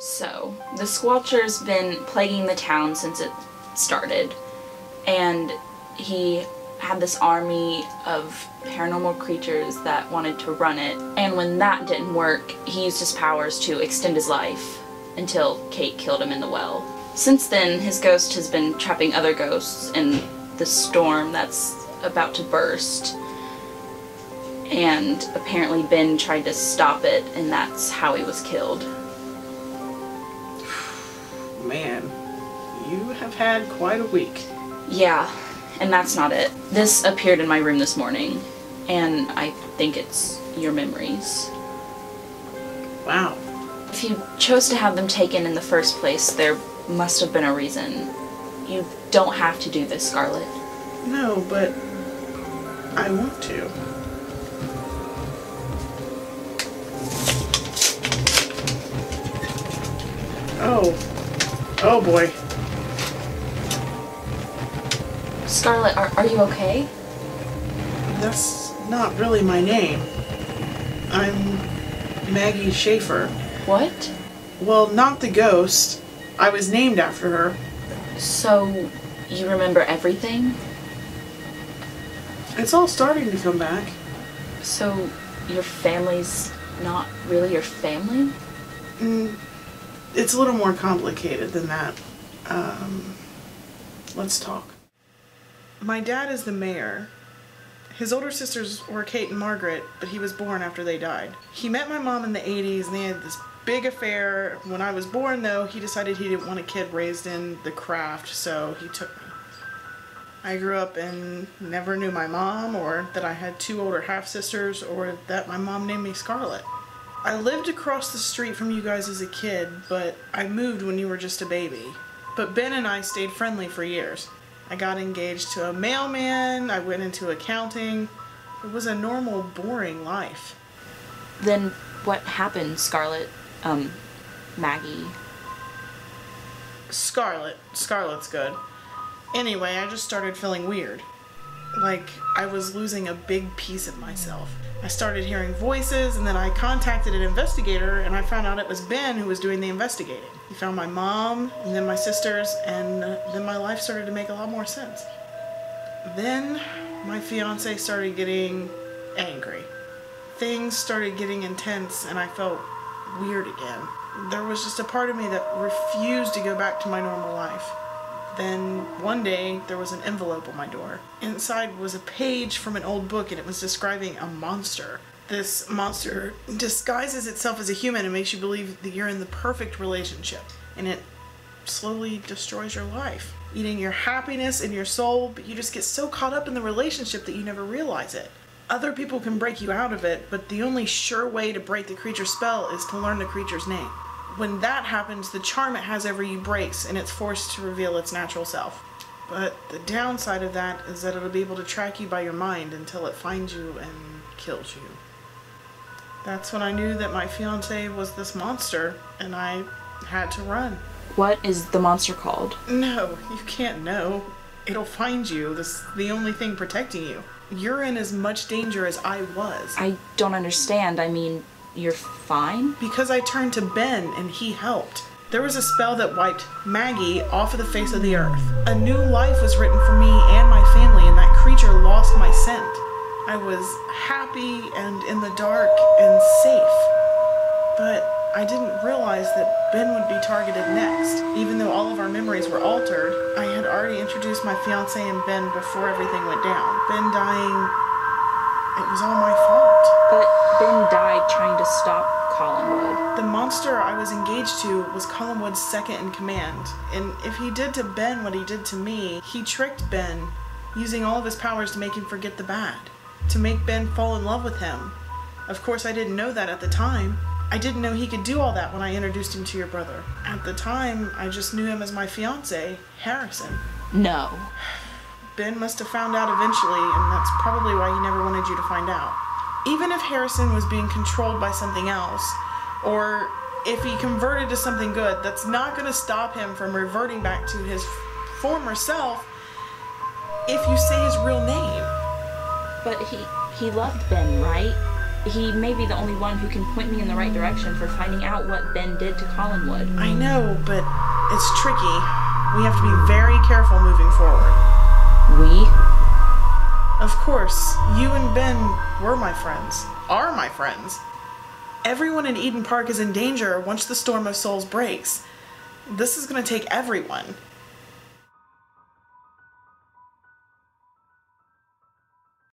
So, the Squelcher's been plaguing the town since it started, and he had this army of paranormal creatures that wanted to run it, and when that didn't work, he used his powers to extend his life until Kate killed him in the well. Since then, his ghost has been trapping other ghosts in the storm that's about to burst, and apparently Ben tried to stop it, and that's how he was killed. Man, you have had quite a week. Yeah, and that's not it. This appeared in my room this morning, and I think it's your memories. Wow. If you chose to have them taken in the first place, there must have been a reason. You don't have to do this, Scarlet. No, but I want to. Oh boy. Scarlet, are you okay? That's not really my name. I'm Maggie Schaefer. What? Well, not the ghost. I was named after her. So, you remember everything? It's all starting to come back. So, your family's not really your family? It's a little more complicated than that. Let's talk. My dad is the mayor. His older sisters were Kate and Margaret, but he was born after they died. He met my mom in the 80s and they had this big affair. When I was born, though, he decided he didn't want a kid raised in the craft, so he took me. I grew up and never knew my mom, or that I had two older half-sisters, or that my mom named me Scarlet. I lived across the street from you guys as a kid, but I moved when you were just a baby. But Ben and I stayed friendly for years. I got engaged to a mailman, I went into accounting. It was a normal, boring life. Then what happened, Scarlet? Maggie? Scarlet's good. Anyway, I just started feeling weird. Like I was losing a big piece of myself. I started hearing voices, and then I contacted an investigator, and I found out it was Ben who was doing the investigating. He found my mom, and then my sisters, and then my life started to make a lot more sense. Then my fiance started getting angry. Things started getting intense, and I felt weird again. There was just a part of me that refused to go back to my normal life. Then one day there was an envelope on my door. Inside was a page from an old book, and it was describing a monster. This monster disguises itself as a human and makes you believe that you're in the perfect relationship, and it slowly destroys your life, eating your happiness and your soul, but you just get so caught up in the relationship that you never realize it. Other people can break you out of it, but the only sure way to break the creature's spell is to learn the creature's name. When that happens, the charm it has over you breaks, and it's forced to reveal its natural self. But the downside of that is that it'll be able to track you by your mind until it finds you and kills you. That's when I knew that my fiance was this monster, and I had to run. What is the monster called? No, you can't know. It'll find you. That's the only thing protecting you. You're in as much danger as I was. I don't understand. I mean, you're fine? Because I turned to Ben and he helped. There was a spell that wiped Maggie off of the face of the earth. A new life was written for me and my family, and that creature lost my scent. I was happy and in the dark and safe. But I didn't realize that Ben would be targeted next. Even though all of our memories were altered, I had already introduced my fiance and Ben before everything went down. Ben dying, it was all my fault. But Ben died trying to stop Collinwood. The monster I was engaged to was Collinwood's second in command, and if he did to Ben what he did to me, he tricked Ben, using all of his powers to make him forget the bad, to make Ben fall in love with him. Of course, I didn't know that at the time. I didn't know he could do all that when I introduced him to your brother. At the time, I just knew him as my fiance, Harrison. No. Ben must have found out eventually, and that's probably why he never wanted you to find out. Even if Harrison was being controlled by something else, or if he converted to something good, that's not going to stop him from reverting back to his former self if you say his real name. But he loved Ben, right? he may be the only one who can point me in the right direction for finding out what Ben did to Collinwood. I know, but it's tricky. We have to be very careful moving forward. We? Of course, you and Ben were my friends. Are my friends. Everyone in Eden Park is in danger once the Storm of Souls breaks. This is going to take everyone.